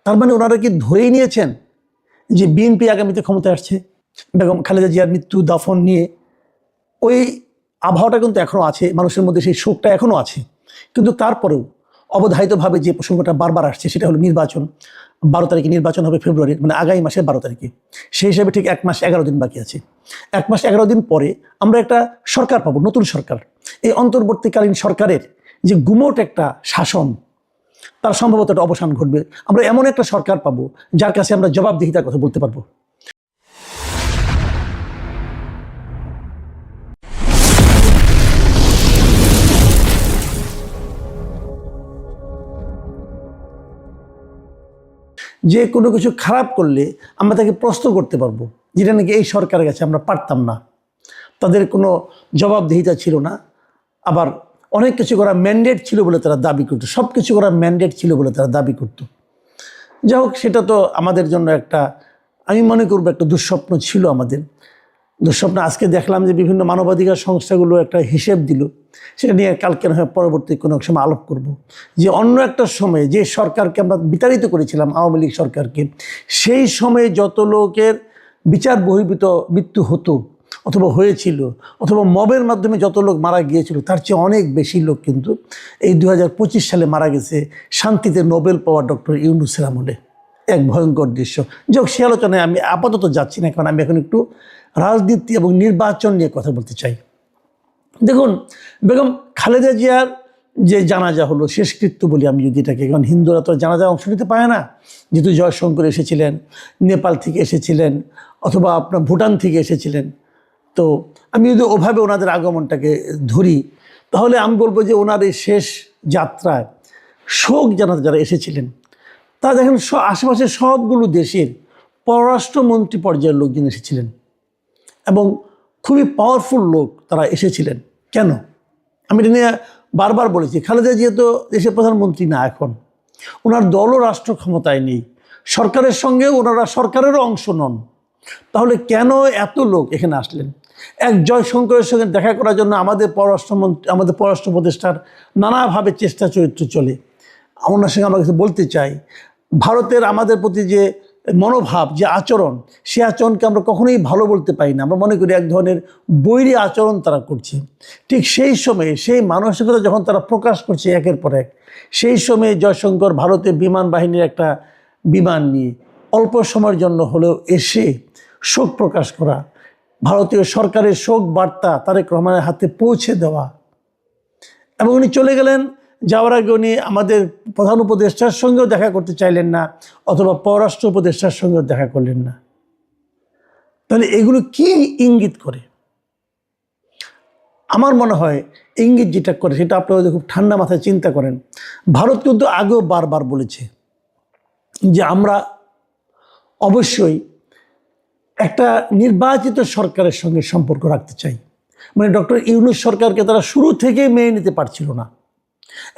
তার মানে ওনারা কি ধরেই নিয়েছেন যে বিএনপি আগামীতে ক্ষমতায় আসছে? বেগম খালেদা জিয়ার মৃত্যু দাফন নিয়ে ওই আবহাওয়াটা কিন্তু এখনও আছে, মানুষের মধ্যে সেই শোকটা এখনও আছে। কিন্তু তারপরেও অবধারিতভাবে যে প্রসঙ্গটা বারবার আসছে সেটা হলো নির্বাচন। 12 তারিখে নির্বাচন হবে, ফেব্রুয়ারির, মানে আগামী মাসের 12 তারিখে। সেই হিসাবে ঠিক 1 মাস 11 দিন বাকি আছে। 1 মাস 11 দিন পরে আমরা একটা সরকার পাবো, নতুন সরকার। এই অন্তর্বর্তীকালীন সরকারের যে গুমোট একটা শাসন, তার সম্ভবত একটা অবসান ঘটবে। আমরা এমন একটা সরকার পাবো যার কাছে আমরা জবাবদিহিতার কথা বলতে পারবো। যে কোনো কিছু খারাপ করলে আমরা তাকে প্রশ্ন করতে পারবো, যেটা নাকি এই সরকারের কাছে আমরা পারতাম না। তাদের কোনো জবাবদিহিতা ছিল না। আবার অনেক কিছু করার ম্যান্ডেট ছিল বলে তারা দাবি করতো, সব কিছু করার ম্যান্ডেট ছিল বলে তারা দাবি করতো। যাই হোক, সেটা তো আমাদের জন্য একটা, আমি মনে করবো একটা দুঃস্বপ্ন ছিল আমাদের। দুঃস্বপ্ন আজকে দেখলাম যে বিভিন্ন মানবাধিকার সংস্থাগুলো একটা হিসেব দিল, সেটা নিয়ে কালকে না হয় পরবর্তী কোনো সময় আলাপ করব। যে অন্য একটা সময়ে যে সরকারকে আমরা বিতাড়িত করেছিলাম, আওয়ামী লীগ সরকারকে, সেই সময়ে যত লোকের বিচার বহির্ভূত মৃত্যু হতো অথবা হয়েছিল, অথবা মবের মাধ্যমে যত লোক মারা গিয়েছিল, তার চেয়ে অনেক বেশি লোক কিন্তু এই 2025 সালে মারা গেছে শান্তিতে নোবেল পাওয়া ডক্টর ইউনূসের আমলে। এক ভয়ঙ্কর দৃশ্য। যাক, সে আলোচনায় আমি আপাতত যাচ্ছি না, কারণ আমি এখন একটু রাজনীতি এবং নির্বাচন নিয়ে কথা বলতে চাই। দেখুন, বেগম খালেদা জিয়ার যে জানাজা হলো, শেষকৃত্য বলি আমি যদি এটাকে, কারণ হিন্দুরা তো জানাজা অংশ নিতে পারে না। যেহেতু জয়শঙ্কর এসেছিলেন, নেপাল থেকে এসেছিলেন, অথবা আপনার ভুটান থেকে এসেছিলেন, তো আমি যদি ওভাবে ওনাদের আগমনটাকে ধরি, তাহলে আমি বলবো যে ওনার এই শেষ যাত্রায় শোক জানাতে যারা এসেছিলেন, তা দেখেন আশেপাশের সবগুলো দেশের পররাষ্ট্রমন্ত্রী পর্যায়ের লোকজন এসেছিলেন এবং খুবই পাওয়ারফুল লোক তারা এসেছিলেন। কেন? আমি এটা নিয়ে বারবার বলেছি, খালেদা জিয়া তো দেশের প্রধানমন্ত্রী না, এখন ওনার দলও রাষ্ট্র ক্ষমতায় নেই, সরকারের সঙ্গে ওনারা সরকারেরও অংশ নন। তাহলে কেন এত লোক এখানে আসলেন? এক জয়শঙ্করের সঙ্গে দেখা করার জন্য আমাদের পররাষ্ট্র উপদেষ্টার নানাভাবে চেষ্টা চরিত্র চলে। ওনার সঙ্গে আমরা কিছু বলতে চাই, ভারতের আমাদের প্রতি যে মনোভাব, যে আচরণ, সে আচরণকে আমরা কখনোই ভালো বলতে পারি না। আমরা মনে করি এক ধরনের বৈরী আচরণ তারা করছে। ঠিক সেই সময়ে সেই মানসিকতা যখন তারা প্রকাশ করছে একের পর এক, সেই সময়ে জয়শঙ্কর ভারতের বিমান বাহিনীর একটা বিমান নিয়ে অল্প সময়ের জন্য হলেও এসে শোক প্রকাশ করা, ভারতীয় সরকারের শোক বার্তা তারেক রহমানের হাতে পৌঁছে দেওয়া, এবং উনি চলে গেলেন। যাওয়ার আগে উনি আমাদের প্রধান উপদেষ্টার সঙ্গেও দেখা করতে চাইলেন না, অথবা পররাষ্ট্র উপদেষ্টার সঙ্গেও দেখা করলেন না। তাহলে এগুলো কি ইঙ্গিত করে? আমার মনে হয় ইঙ্গিত যেটা করে সেটা আপনারা খুব ঠান্ডা মাথায় চিন্তা করেন। ভারত কিন্তু আগেও বারবার বলেছে যে আমরা অবশ্যই একটা নির্বাচিত সরকারের সঙ্গে সম্পর্ক রাখতে চাই। মানে ডক্টর ইউনূস সরকারকে তারা শুরু থেকেই মেনে নিতে পারছিল না,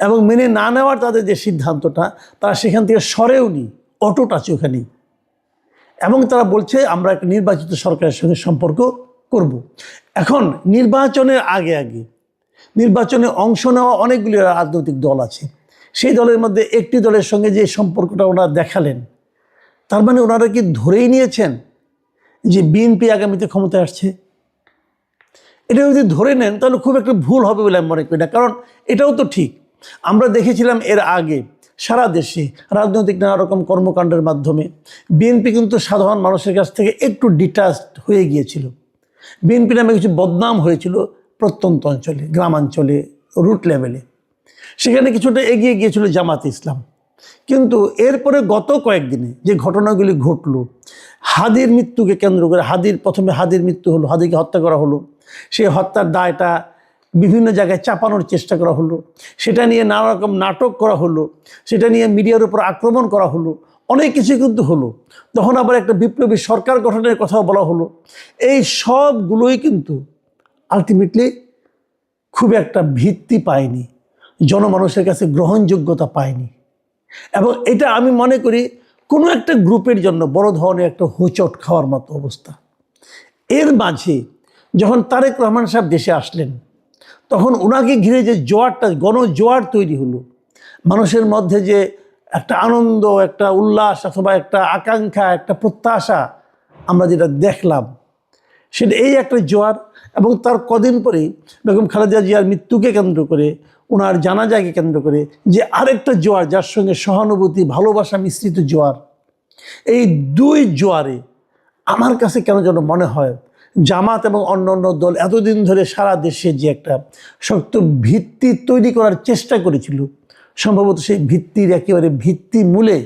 এবং মেনে না নেওয়ার তাদের যে সিদ্ধান্তটা, তারা সেখান থেকে সরেও নি, অটুট আছে ওখানেই। এবং তারা বলছে আমরা একটা নির্বাচিত সরকারের সঙ্গে সম্পর্ক করব। এখন নির্বাচনের আগে নির্বাচনে অংশ নেওয়া অনেকগুলি রাজনৈতিক দল আছে। সেই দলের মধ্যে একটি দলের সঙ্গে যে সম্পর্কটা ওনারা দেখালেন, তার মানে ওনারা কি ধরেই নিয়েছেন যে বিএনপি আগামীতে ক্ষমতায় আসছে? এটা যদি ধরে নেন তাহলে খুব একটা ভুল হবে বলে আমি মনে করি না। কারণ এটাও তো ঠিক, আমরা দেখেছিলাম এর আগে সারা দেশে রাজনৈতিক নানা রকম কর্মকাণ্ডের মাধ্যমে বিএনপি কিন্তু সাধারণ মানুষের কাছ থেকে একটু ডিটাচড হয়ে গিয়েছিল। বিএনপি নামে কিছু বদনাম হয়েছিল প্রত্যন্ত অঞ্চলে, গ্রামাঞ্চলে, রুট লেভেলে। সেখানে কিছুটা এগিয়ে গিয়েছিল জামাতে ইসলাম। কিন্তু এরপরে গত কয়েকদিনে যে ঘটনাগুলি ঘটলো, হাদির মৃত্যুকে কেন্দ্র করে, প্রথমে হাদির মৃত্যু হলো, হাদিকে হত্যা করা হলো, সেই হত্যার দায়টা বিভিন্ন জায়গায় চাপানোর চেষ্টা করা হলো, সেটা নিয়ে নানা রকম নাটক করা হলো, সেটা নিয়ে মিডিয়ার উপর আক্রমণ করা হলো, অনেক কিছু কিন্তু হলো। তখন আবার একটা বিপ্লবী সরকার গঠনের কথাও বলা হলো। এই সবগুলোই কিন্তু আলটিমেটলি খুব একটা ভিত্তি পায়নি, জনমানুষের কাছে গ্রহণযোগ্যতা পায়নি। এবং এটা আমি মনে করি কোনো একটা গ্রুপের জন্য বড় ধরনের একটা হোঁচট খাওয়ার মতো অবস্থা। এর মাঝে যখন তারেক রহমান সাহেব দেশে আসলেন, তখন ওনাকে ঘিরে যে জোয়ারটা, গণজোয়ার তৈরি হলো, মানুষের মধ্যে যে একটা আনন্দ, একটা উল্লাস অথবা একটা আকাঙ্ক্ষা, একটা প্রত্যাশা আমরা যেটা দেখলাম, সেটা এই একটা জোয়ার। এবং তার কদিন পরেই বেগম খালেদা জিয়ার মৃত্যুকে কেন্দ্র করে, ওনার জানাজাকে কেন্দ্র করে যে আরেকটা জোয়ার, যার সঙ্গে সহানুভূতি, ভালোবাসা মিশ্রিত জোয়ার, এই দুই জোয়ারে আমার কাছে কেন যেন মনে হয় জামাত এবং অন্যান্য দল এতদিন ধরে সারা দেশে যে একটা শক্ত ভিত্তি তৈরি করার চেষ্টা করেছিল, সম্ভবত সেই ভিত্তির একেবারে ভিত্তি মূলে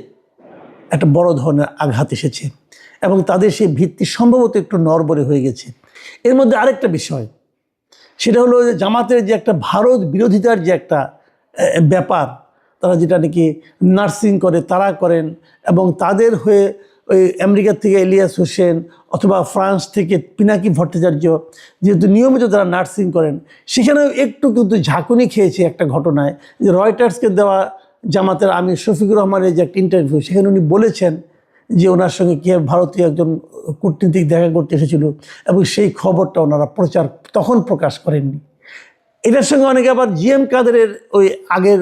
একটা বড় ধরনের আঘাত এসেছে এবং তাদের সেই ভিত্তি সম্ভবত একটু নড়বড়ে হয়ে গেছে। এর মধ্যে আরেকটা বিষয়, সেটা হলো যে জামাতের যে একটা ভারত বিরোধিতার যে একটা ব্যাপার, তারা যেটা নাকি নার্সিং করে তারা করেন, এবং তাদের হয়ে ওই আমেরিকা থেকে ইলিয়াস হোসেন অথবা ফ্রান্স থেকে পিনাকি ভট্টাচার্য যেহেতু নিয়মিত তারা নার্সিং করেন, সেখানেও একটু কিন্তু ঝাঁকুনি খেয়েছে একটা ঘটনায়, যে রয়টার্সকে দেওয়া জামাতের আমির শফিকুর রহমানের যে একটা ইন্টারভিউ, সেখানে উনি বলেছেন যে ওনার সঙ্গে কীভাবে ভারতীয় একজন কূটনীতিক দেখা করতে এসেছিল, এবং সেই খবরটা ওনারা প্রকাশ করেননি। এটার সঙ্গে অনেকে আবার জিএম কাদেরের ওই আগের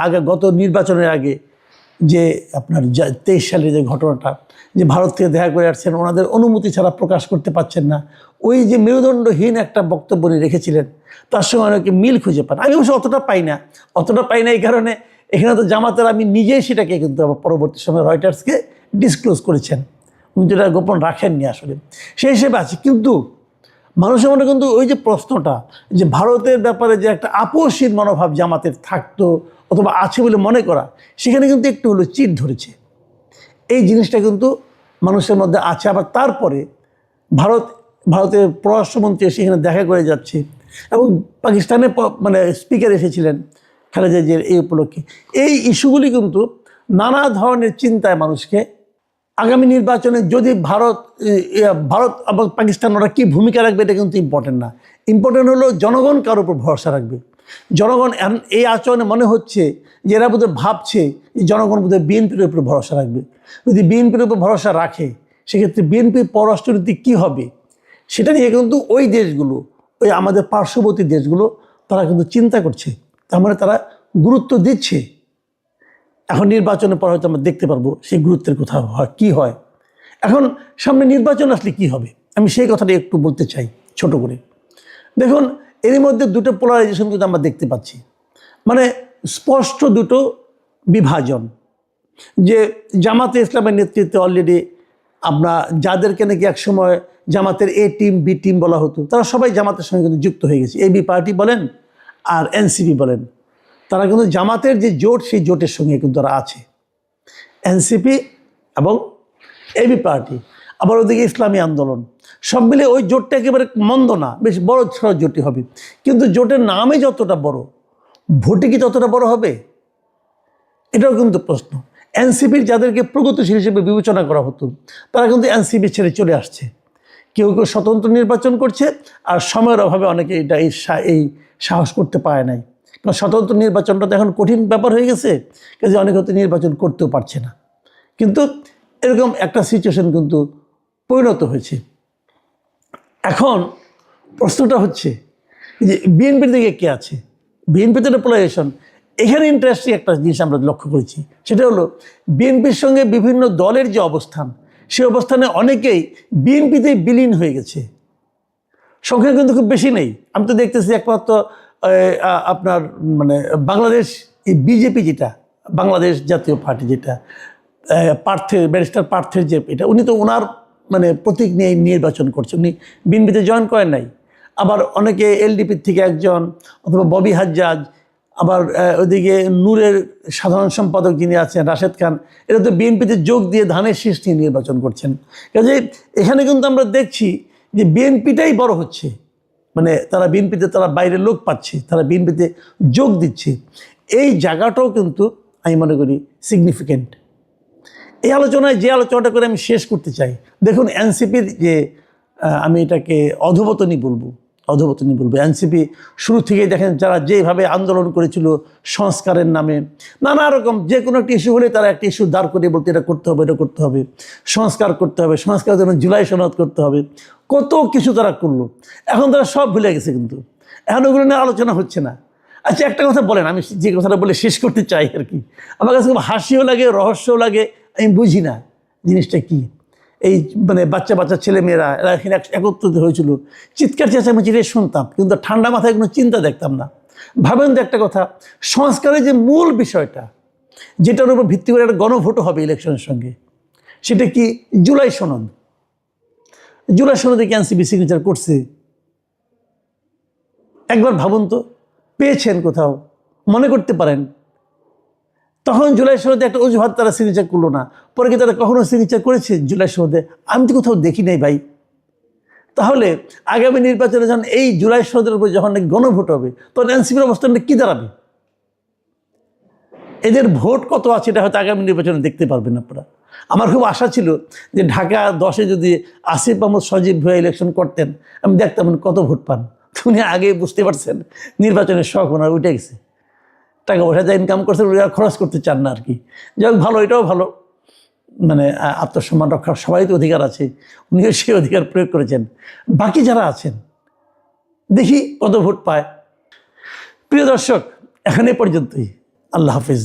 আগে গত নির্বাচনের আগে যে আপনার 23 সালের যে ঘটনাটা, যে ভারত থেকে দেখা করে আসছেন, ওনাদের অনুমতি ছাড়া প্রকাশ করতে পারছেন না, ওই যে মেরুদণ্ডহীন একটা বক্তব্য উনি রেখেছিলেন, তার সঙ্গে অনেকে মিল খুঁজে পান। আমি অবশ্য অতটা পাই না এই কারণে এখানে তো জামাতের আমি নিজেই সেটাকে কিন্তু আবার পরবর্তী সময় রয়টার্সকে ডিসক্লোজ করেছেন, উনি যেটা গোপন রাখেননি আসলে, সেই হিসেবে আছে। কিন্তু মানুষের মনে কিন্তু ওই যে প্রশ্নটা, যে ভারতের ব্যাপারে যে একটা আপোষহীন মনোভাব জামাতের থাকতো অথবা আছে বলে মনে করা, সেখানে কিন্তু একটু হলো চিট ধরেছে। এই জিনিসটা কিন্তু মানুষের মধ্যে আছে। আবার তারপরে ভারতের পররাষ্ট্রমন্ত্রী সেখানে দেখা করে যাচ্ছে, এবং পাকিস্তানের স্পিকার এসেছিলেন খালেদা জিয়ার এই উপলক্ষে। এই ইস্যুগুলি কিন্তু নানা ধরনের চিন্তায় মানুষকে, আগামী নির্বাচনে যদি ভারত এবং পাকিস্তান ওরা কী ভূমিকা রাখবে এটা কিন্তু ইম্পর্টেন্ট না। ইম্পর্টেন্ট হলো জনগণ কার উপর ভরসা রাখবে। জনগণ এই আচরণে মনে হচ্ছে যে এরা বোধহয় ভাবছে যে জনগণ বোধহয় বিএনপির উপর ভরসা রাখবে। যদি বিএনপির উপর ভরসা রাখে, সেক্ষেত্রে বিএনপির পররাষ্ট্রনীতি কী হবে সেটা নিয়ে কিন্তু ওই দেশগুলো, ওই আমাদের পার্শ্ববর্তী দেশগুলো, তারা কিন্তু চিন্তা করছে। তার মানে তারা গুরুত্ব দিচ্ছে। এখন নির্বাচনের পর হয়তো আমরা দেখতে পারবো সেই গুরুত্বের কথা হয় কী হয়। এখন সামনে নির্বাচন আসলে কি হবে, আমি সেই কথাটা একটু বলতে চাই ছোট করে। দেখুন, এর মধ্যে দুটো পোলারাইজেশন কিন্তু আমরা দেখতে পাচ্ছি, মানে স্পষ্ট দুটো বিভাজন। যে জামাতে ইসলামের নেতৃত্বে অলরেডি আমরা যাদেরকে নাকি একসময় জামাতের এ টিম বি টিম বলা হতো, তারা সবাই জামাতের সঙ্গে কিন্তু যুক্ত হয়ে গেছে। এবি পার্টি বলেন আর এনসিপি বলেন, তারা কিন্তু জামাতের যে জোট, সেই জোটের সঙ্গে কিন্তু তারা আছে। এনসিপি এবং এবি পার্টি, আবার ওদিকে ইসলামী আন্দোলন, সব মিলে ওই জোটটা একেবারে মন্দ না, বেশ বড় ছড়া জোটই হবে। কিন্তু জোটের নামে যতটা বড়, ভোটে কি ততটা বড় হবে, এটাও কিন্তু প্রশ্ন। এনসিপির যাদেরকে প্রগতিশীল হিসেবে বিবেচনা করা হতো, তারা কিন্তু এনসিপি ছেড়ে চলে আসছে। কেউ কেউ স্বতন্ত্র নির্বাচন করছে, আর সময়ের অভাবে অনেকে এই সাহস করতে পারে নাই। কারণ স্বতন্ত্র নির্বাচনটা তো এখন কঠিন ব্যাপার হয়ে গেছে, কাজে অনেকে হয়তো নির্বাচন করতেও পারছে না। কিন্তু এরকম একটা সিচুয়েশন কিন্তু পরিণত হয়েছে। এখন প্রশ্নটা হচ্ছে যে বিএনপির দিকে কে আছে? বিএনপিতে একটা পোলারাইজেশন। এখানে ইন্টারেস্টিং একটা জিনিস আমরা লক্ষ্য করেছি, সেটা হলো বিএনপির সঙ্গে বিভিন্ন দলের যে অবস্থান, সেই অবস্থানে অনেকেই বিএনপিতেই বিলীন হয়ে গেছে। সংখ্যা কিন্তু খুব বেশি নেই। আমি তো দেখতেছি একমাত্র আপনার বাংলাদেশ বিজেপি, যেটা বাংলাদেশ জাতীয় পার্টি, যেটা ব্যারিস্টার পার্থের যে এটা, উনি তো ওনার প্রতীক নিয়ে নির্বাচন করছে, উনি বিএনপিতে জয়েন করেন নাই। আবার অনেকে এলডিপির থেকে একজন, অথবা ববি হাজ্জাজ, আবার ওইদিকে নূরের সাধারণ সম্পাদক যিনি আছেন রাশেদ খান, এরা তো বিএনপিতে যোগ দিয়ে ধানের শীষ নিয়ে নির্বাচন করছেন। কাজে এখানে কিন্তু আমরা দেখছি যে বিএনপিটাই বড় হচ্ছে, তারা বিএনপিতে তারা বাইরের লোক পাচ্ছে, তারা বিএনপিতে যোগ দিচ্ছে। এই জায়গাটাও কিন্তু আমি মনে করি সিগনিফিক্যান্ট। এই আলোচনায় যে আলোচনাটা করে আমি শেষ করতে চাই, দেখুন এনসিপির যে আমি এটাকে অধোপতনী বলবো। এনসিপি শুরু থেকেই দেখেন, যারা যেভাবে আন্দোলন করেছিল সংস্কারের নামে, নানা রকম যে কোনো একটা ইস্যু হলে তারা একটা ইস্যু দাঁড় করে বলতে এটা করতে হবে, সংস্কার করতে হবে, সংস্কারের জন্য জুলাই সনদ করতে হবে, কত কিছু তারা করলো। এখন তারা সব ভুলে গেছে, কিন্তু এখন ওগুলো নিয়ে আলোচনা হচ্ছে না। আচ্ছা একটা কথা বলেন, আমি যে কথাটা বলে শেষ করতে চাই আর কি, আমার কাছে খুব হাসিও লাগে, রহস্যও লাগে, আমি বুঝি না জিনিসটা কি। এই মানে বাচ্চা বাচ্চা ছেলেমেয়েরা এরা এখানে একত্রিত হয়েছিল, চিৎকার চেঁচামেচি শুনতাম, কিন্তু ঠান্ডা মাথায় কোনো চিন্তা দেখতাম না। ভাবেন তো একটা কথা, সংস্কারের যে মূল বিষয়টা, যেটার উপর ভিত্তি করে একটা গণভোটও হবে ইলেকশনের সঙ্গে, সেটা কি? জুলাই সনদ। জুলাই সনদে কি এনসিপি সিগনেচার করছে? একবার ভাবুন তো, পেয়েছেন কোথাও? মনে করতে পারেন তখন জুলাই সনদে একটা অজুহাত তারা সিগনেচার করলো না, পরে কি তারা কখনো সিগনেচার করেছে জুলাই সনদে? আমি তো কোথাও দেখি নাই ভাই। তাহলে আগামী নির্বাচনে যখন এই জুলাই সনদের উপর যখন গণভোট হবে, তখন এনসিপির অবস্থানটা কী দাঁড়াবে? এদের ভোট কত আছে এটা হয়তো আগামী নির্বাচনে দেখতে পারবেন আপনারা। আমার খুব আশা ছিল যে ঢাকা 10-এ যদি আসিফ মাহমুদ সজীব ভাই ইলেকশন করতেন, আমি দেখতাম কত ভোট পান। উনি আগে বুঝতে পারছেন নির্বাচনের শখ ওনার উঠে গেছে, টাকা পয়সা যা ইনকাম করছেন ওরা খরচ করতে চান না আর কি। যাই হোক, ভালো, এটাও ভালো, মানে আত্মসম্মান রক্ষার সবাই তো অধিকার আছে, উনিও সেই অধিকার প্রয়োগ করেছেন। বাকি যারা আছেন দেখি কত ভোট পায়। প্রিয় দর্শক, এখানে পর্যন্তই। আল্লাহ হাফিজ।